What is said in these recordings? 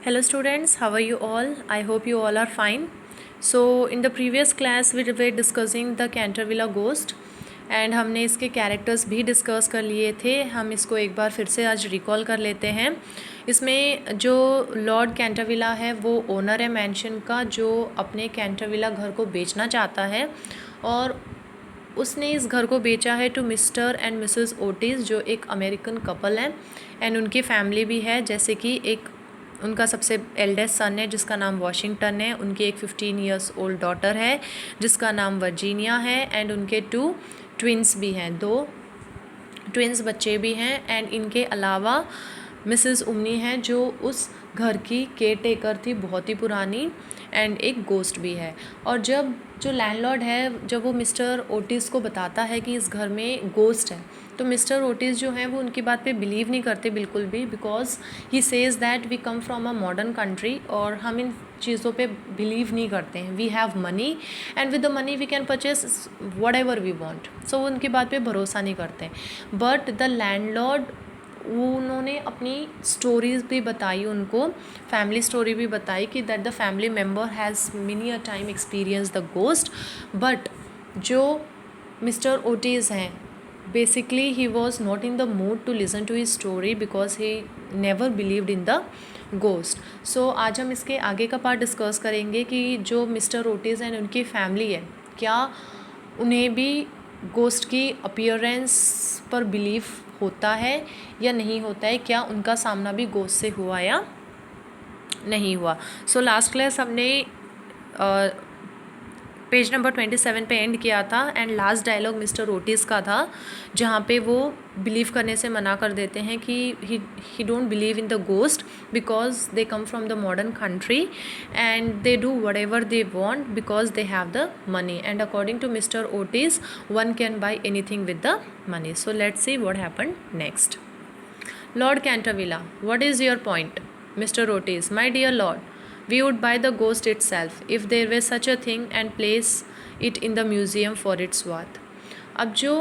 Hello students, how are you all? I hope you all are fine. So in the previous class we were discussing the Cantervilla ghost and हमने इसके characters भी discuss कर लिए थे. हम इसको एक बार फिर से आज रिकॉल कर लेते हैं. इसमें जो लॉर्ड कैंटरविला है वो ओनर है मैंशन का, जो अपने कैंटरविला घर को बेचना चाहता है और उसने इस घर को बेचा है to Mr and Mrs Otis, जो एक अमेरिकन कपल है एंड उनकी फैमिली भी है. जैसे कि एक उनका सबसे एल्डेस्ट सन है जिसका नाम वॉशिंगटन है, उनकी एक 15 इयर्स ओल्ड डॉटर है जिसका नाम वर्जीनिया है एंड उनके 2 ट्विंस भी हैं, 2 ट्विंस बच्चे भी हैं. एंड इनके अलावा मिसेस उमनी हैं जो उस घर की केयर टेकर थी, बहुत ही पुरानी, एंड एक गोस्ट भी है. और जब जो लैंडलॉर्ड है, जब वो मिस्टर ओटिस को बताता है कि इस घर में गोस्ट है, तो मिस्टर ओटिस जो हैं वो उनकी बात पे बिलीव नहीं करते बिल्कुल भी, because he says that we come from a modern country और हम इन चीज़ों पे बिलीव नहीं करते हैं. We have money and with the money we can purchase whatever we want. So वो उनकी बात पे भरोसा नहीं करते. बट द लैंडलॉर्ड, उन्होंने अपनी स्टोरीज भी बताई उनको, फैमिली स्टोरी भी बताई कि that the family member has many a time experience the ghost. But जो मिस्टर ओटिस हैं, basically he was not in the mood to listen to his story because he never believed in the ghost. So आज हम इसके आगे का part discuss करेंगे कि जो मिस्टर ओटिस एंड उनकी फैमिली है, क्या उन्हें भी गोस्ट की अपीयरेंस पर बिलीव होता है या नहीं होता है, क्या उनका सामना भी गोस्ट से हुआ या नहीं हुआ. सो लास्ट क्लास हमने पेज नंबर 27 पे एंड किया था and last dialogue Mr Otis का था, जहाँ पे वो बिलीव करने से मना कर देते हैं कि he don't believe in the ghost because they come from the modern country and they do whatever they want because they have the money and according to Mr Otis one can buy anything with the money. So let's see what happened next. Lord Cantervilla, what is your point? Mr. Otis, my dear Lord, we would buy the ghost itself if there were such a thing and place it in the museum for its worth. अब जो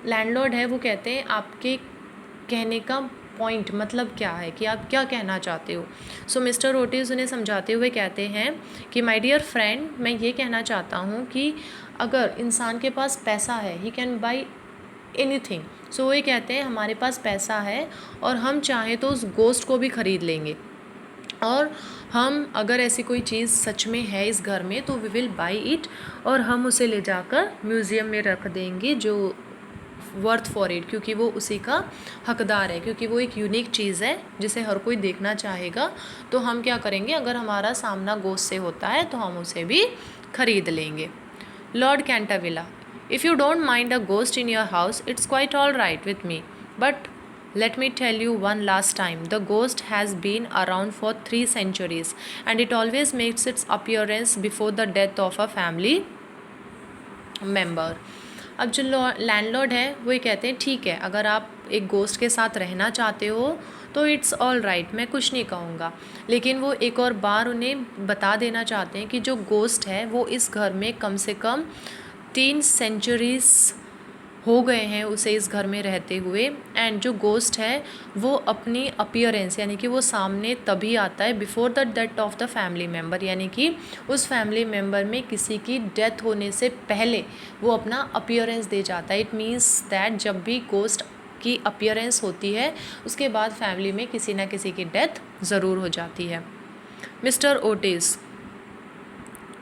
landlord है वो कहते हैं आपके कहने का point मतलब क्या है, कि आप क्या कहना चाहते हो. सो मिस्टर ओटिस उन्हें समझाते हुए कहते हैं कि माय डियर फ्रेंड, मैं ये कहना चाहता हूँ कि अगर इंसान के पास पैसा है, ही कैन बाई एनीथिंग. सो वो ये कहते हैं हमारे पास पैसा है और हम चाहें तो उस गोस्ट को भी ख़रीद लेंगे, और हम अगर ऐसी कोई चीज़ सच में है इस घर में तो वी विल बाई इट और हम उसे ले जाकर म्यूज़ियम में रख देंगे जो वर्थ फॉर इट, क्योंकि वो उसी का हकदार है, क्योंकि वो एक यूनिक चीज़ है जिसे हर कोई देखना चाहेगा. तो हम क्या करेंगे, अगर हमारा सामना गोस्ट से होता है तो हम उसे भी ख़रीद लेंगे. Lord Canterville, if you don't mind a ghost in your house, it's quite all right with me. But let me tell you one last time, the ghost has been around for 3 centuries and it always makes its appearance before the death of a family member. अब जो landlord है वो ये कहते हैं ठीक है, अगर आप एक गोस्ट के साथ रहना चाहते हो तो इट्स ऑल राइट, मैं कुछ नहीं कहूँगा. लेकिन वो एक और बार उन्हें बता देना चाहते हैं कि जो गोस्ट है वो इस घर में कम से कम 3 सेंचुरीज़ हो गए हैं उसे इस घर में रहते हुए. एंड जो गोस्ट है वो अपनी अपीयरेंस यानी कि वो सामने तभी आता है before the death of the family member, यानी कि उस फैमिली मेम्बर में किसी की डेथ होने से पहले वो अपना अपीयरेंस दे जाता है. इट मीन्स दैट जब भी गोस्ट की अपीयरेंस होती है उसके बाद फैमिली में किसी ना किसी की डेथ ज़रूर हो जाती है. मिस्टर ओटिस,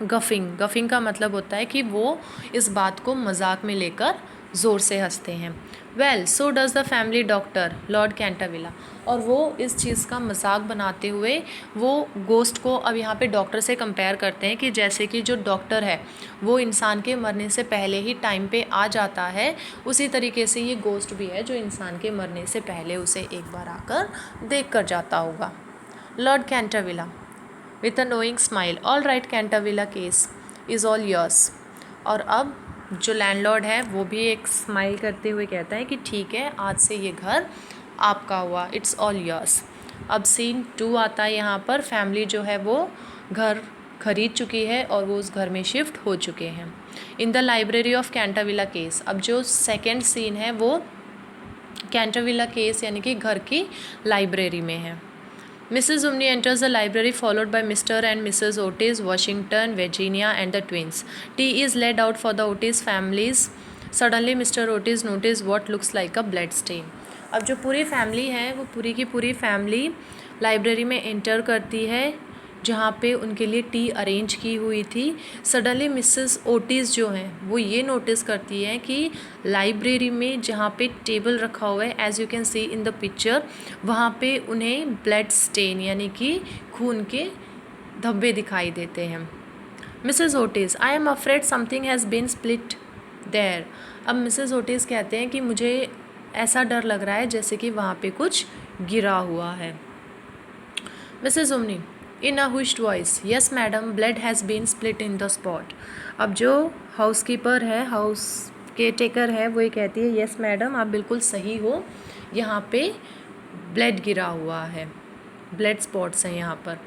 गफिंग का मतलब होता है कि वो इस बात को मजाक में लेकर ज़ोर से हंसते हैं. Well so does the family doctor Lord Canterville, और वो इस चीज़ का मजाक बनाते हुए वो गोस्ट को अब यहाँ पे डॉक्टर से कंपेयर करते हैं कि जैसे कि जो डॉक्टर है वो इंसान के मरने से पहले ही टाइम पे आ जाता है, उसी तरीके से ये गोस्ट भी है जो इंसान के मरने से पहले उसे एक बार आकर देख कर जाता होगा. Lord Canterville with a knowing smile, all right Cantervilla case is all yours. और अब जो लैंडलॉर्ड है वो भी एक स्माइल करते हुए कहता है कि ठीक है, आज से ये घर आपका हुआ, इट्स ऑल योर्स. अब सीन 2 आता है. यहाँ पर फैमिली जो है वो घर खरीद चुकी है और वो उस घर में शिफ्ट हो चुके हैं. इन the library of Canterville case, अब जो सेकेंड सीन है वो कैंटरविला केस यानी कि घर की लाइब्रेरी में है. Mrs. Umni enters the library followed by Mr. and Mrs. Otis, Washington, Virginia and the twins. Tea is laid out for the Otis families. Suddenly Mr. Otis noticed what looks like a blood stain. अब जो पूरी family है वो पूरी की पूरी family library में enter करती है जहाँ पे उनके लिए टी अरेंज की हुई थी। सडनली मिसेस ओटिस जो हैं वो ये नोटिस करती हैं कि लाइब्रेरी में जहाँ पे टेबल रखा हुआ है, as you can see in the picture, वहाँ पे उन्हें ब्लड स्टेन यानी कि खून के धब्बे दिखाई देते हैं। Mrs Otis, I am afraid something has been split there. अब मिसेस ओटिस कहते हैं कि मुझे ऐसा डर लग रहा है जैसे कि वहाँ पे कुछ गिरा हुआ है। Mrs Umney in a hushed voice, yes madam, blood has been split in the spot. अब जो हाउसकीपर है, हाउस केयर टेकर है, वो ये कहती है यस मैडम, आप बिल्कुल सही हो, यहाँ पे ब्लड गिरा हुआ है, ब्लड स्पॉट्स हैं यहाँ पर।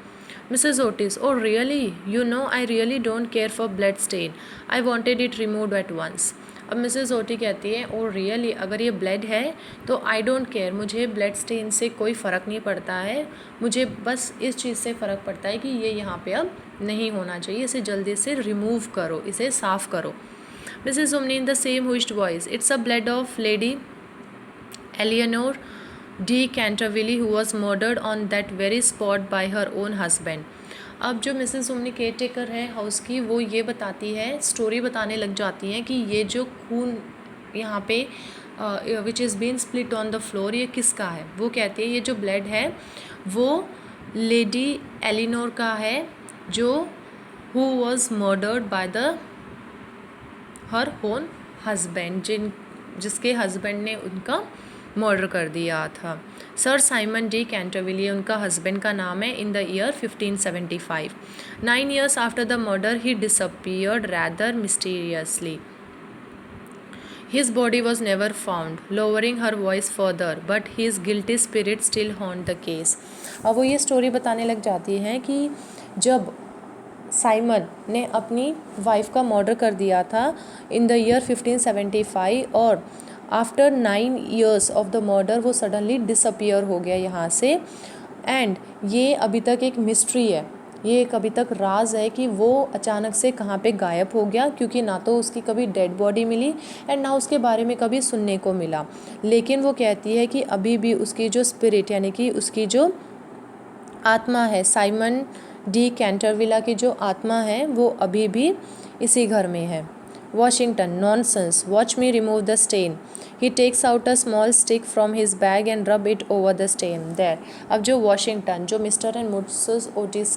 Mrs Otis, oh really, you know I really don't care for blood stain, I wanted it removed at once. अब मिसेस ओटी कहती है ओ रियली, अगर ये ब्लड है तो आई डोंट केयर, मुझे ब्लड स्टेन से कोई फ़र्क नहीं पड़ता है, मुझे बस इस चीज़ से फ़र्क पड़ता है कि ये यहाँ पे अब नहीं होना चाहिए, इसे जल्दी से रिमूव करो, इसे साफ़ करो। Mrs Umney in the same hushed voice, it's a blood of lady Eleanore de Canterville who was murdered on that very spot by her own husband. अब जो मिसेस उमनी केयर टेकर है house की, वो ये बताती है, story बताने लग जाती हैं कि ये जो खून यहाँ पे which is been split on the floor, ये किसका है। वो कहती है ये जो ब्लड है वो लेडी एलिनोर का है जो who was murdered by the her own husband, जिसके हस्बैंड ने उनका मर्डर कर दिया था। सर साइमन डी कैंटरविली उनका हस्बैंड का नाम है। In the year 1575, 9 years after the murder he disappeared rather mysteriously. His body was never found, lowering her voice further, but his guilty spirit still haunt the case. अब वो ये story बताने लग जाती है कि जब साइमन ने अपनी वाइफ का मर्डर कर दिया था इन द ईयर 1575 और after 9 years of the murder वो सडनली डिसअपियर हो गया यहाँ से। एंड ये अभी तक एक मिस्ट्री है, ये एक अभी तक राज है कि वो अचानक से कहाँ पे गायब हो गया, क्योंकि ना तो उसकी कभी डेड बॉडी मिली एंड ना उसके बारे में कभी सुनने को मिला। लेकिन वो कहती है कि अभी भी उसकी जो स्पिरिट यानी कि उसकी जो आत्मा है, साइमन डी कैंटरविला की जो आत्मा है वो अभी भी इसी घर में है। Washington, nonsense, watch me remove the stain. He takes out a small stick from his bag and rub it over the stain there. अब जो वॉशिंगटन, जो मिस्टर एंड मिसेस ओटिस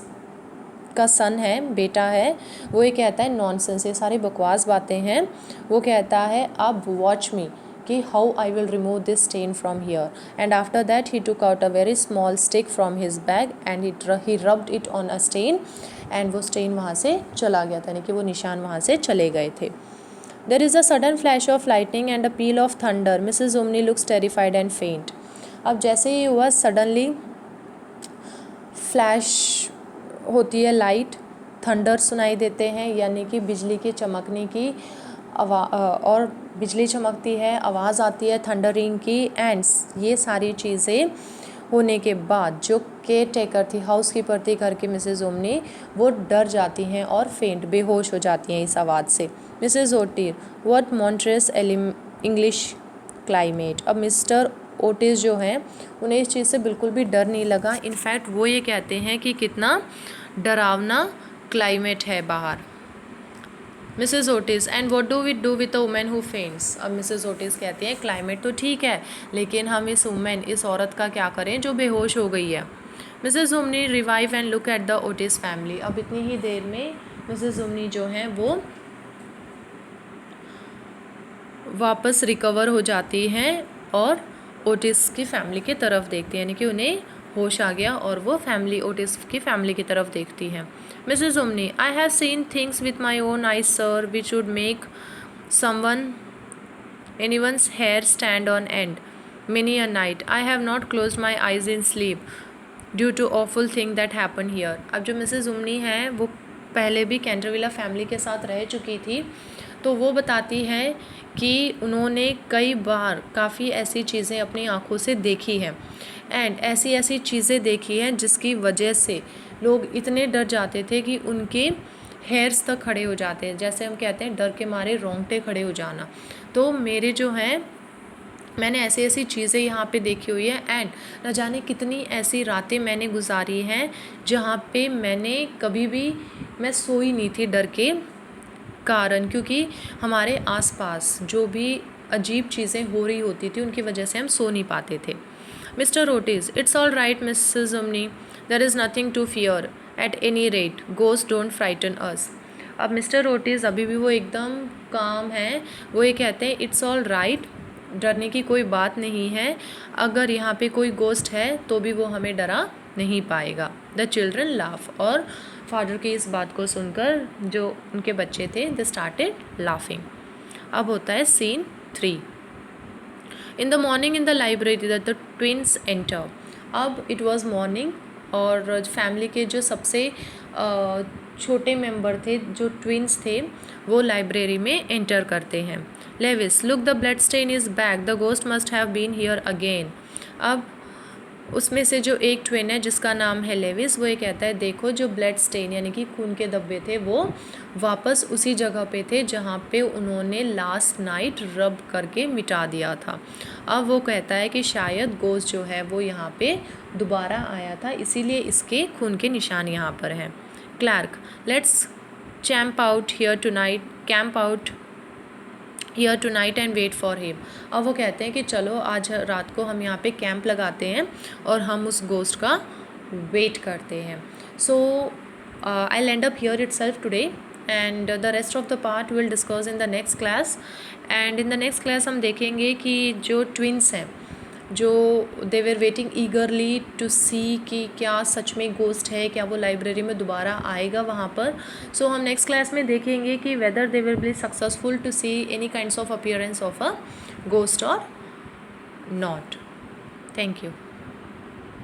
का सन है, बेटा है, वो ये कहता है नॉनसेंस, ये सारी बकवास बातें हैं। वो कहता है अब वॉच मी कि how I will remove this stain from here. And after that he took out a very small stick from his bag and he rubbed it on a stain and वो stain वहाँ से चला गया था, यानी कि वो निशान वहाँ से चले गए थे। There is a sudden flash of lightning and a peal of thunder. Mrs Umney looks terrified and faint. अब जैसे ही हुआ सडनली फ्लैश होती है लाइट, थंडर सुनाई देते हैं यानी कि बिजली की चमकने की और बिजली चमकती है, आवाज़ आती है थंडरिंग की। एंड ये सारी चीज़ें होने के बाद जो केयर टेकर थी, हाउस कीपर थी घर की मिसेस उमनी, वो डर जाती हैं और फेंट, बेहोश हो जाती हैं इस आवाज़ से। Mrs Otis, what monstrous English climate. अब मिस्टर ओटिस जो हैं उन्हें इस चीज़ से बिल्कुल भी डर नहीं लगा। इनफैक्ट वो ये कहते हैं कि कितना डरावना क्लाइमेट है बाहर। Mrs Otis, and what do we do with a women who faints. अब मिसेस ओटिस कहती हैं क्लाइमेट तो ठीक है, लेकिन हम इस वुमेन, इस औरत का क्या करें जो बेहोश हो गई है। Mrs Umney revive and look at the Otis family. अब इतनी ही देर में मिसेस उमनी जो हैं वो वापस रिकवर हो जाती हैं और ओटिस की फैमिली की तरफ देखती हैं, यानी कि उन्हें होश आ गया और वो फैमिली, ओटिस की फैमिली की तरफ देखती हैं। Mrs Umney, I have seen things with my own eyes sir which would make anyone's hair stand on end many a night. I have not closed my eyes in sleep due to awful thing that happened here. अब जो Mrs उमनी हैं वो पहले भी Canterville family के साथ रह चुकी थी, तो वो बताती है कि उन्होंने कई बार काफ़ी ऐसी चीज़ें अपनी आँखों से देखी हैं एंड ऐसी ऐसी चीज़ें देखी हैं जिसकी वजह से लोग इतने डर जाते थे कि उनके हेयर्स तक खड़े हो जाते हैं, जैसे हम कहते हैं डर के मारे रोंगटे खड़े हो जाना। तो मेरे जो हैं मैंने ऐसी ऐसी चीज़ें यहाँ पे देखी हुई है एंड न जाने कितनी ऐसी रातें मैंने गुजारी हैं जहाँ पे मैंने कभी भी मैं सोई नहीं थी डर के कारण, क्योंकि हमारे आसपास जो भी अजीब चीज़ें हो रही होती थी उनकी वजह से हम सो नहीं पाते थे। Mister Otis, it's all right Mrs Umney, there is nothing to fear at any rate, ghost don't frighten us. अब मिस्टर ओटिस अभी भी वो एकदम काम हैं, वो ये कहते हैं इट्स ऑल राइट, डरने की कोई बात नहीं है, अगर यहाँ पे कोई गोस्ट है तो भी वो हमें डरा नहीं पाएगा। द चिल्ड्रन लाफ, और फादर की इस बात को सुनकर जो उनके बच्चे थे दे स्टार्टेड लाफिंग। अब होता है scene 3। In the morning in the library the twins enter. अब इट वॉज मॉर्निंग और फैमिली के जो सबसे छोटे मेंबर थे, जो ट्विंस थे, वो लाइब्रेरी में एंटर करते हैं। Lewis, look the blood stain is back, the ghost must have been here again. अब उसमें से जो एक ट्विन है जिसका नाम है लेविस, वो ये कहता है देखो जो ब्लड स्टेन यानी कि खून के धब्बे थे वो वापस उसी जगह पे थे जहाँ पे उन्होंने लास्ट नाइट रब करके मिटा दिया था। अब वो कहता है कि शायद गोस्ट जो है वो यहाँ पे दोबारा आया था, इसीलिए इसके खून के निशान यहाँ पर हैं। Clark, let's camp out here tonight and wait for him. अब वो कहते हैं कि चलो आज रात को हम यहाँ पे कैंप लगाते हैं और हम उस गोस्ट का वेट करते हैं। So I land up here itself today and the rest of the part will discuss in the next class. And in the next class हम देखेंगे कि जो ट्विंस हैं, जो दे वर वेटिंग ईगरली टू सी कि क्या सच में गोस्ट है, क्या वो लाइब्रेरी में दोबारा आएगा वहाँ पर। सो हम नेक्स्ट क्लास में देखेंगे कि whether they will be successful to see any kinds of appearance of a ghost और नॉट। Thank you.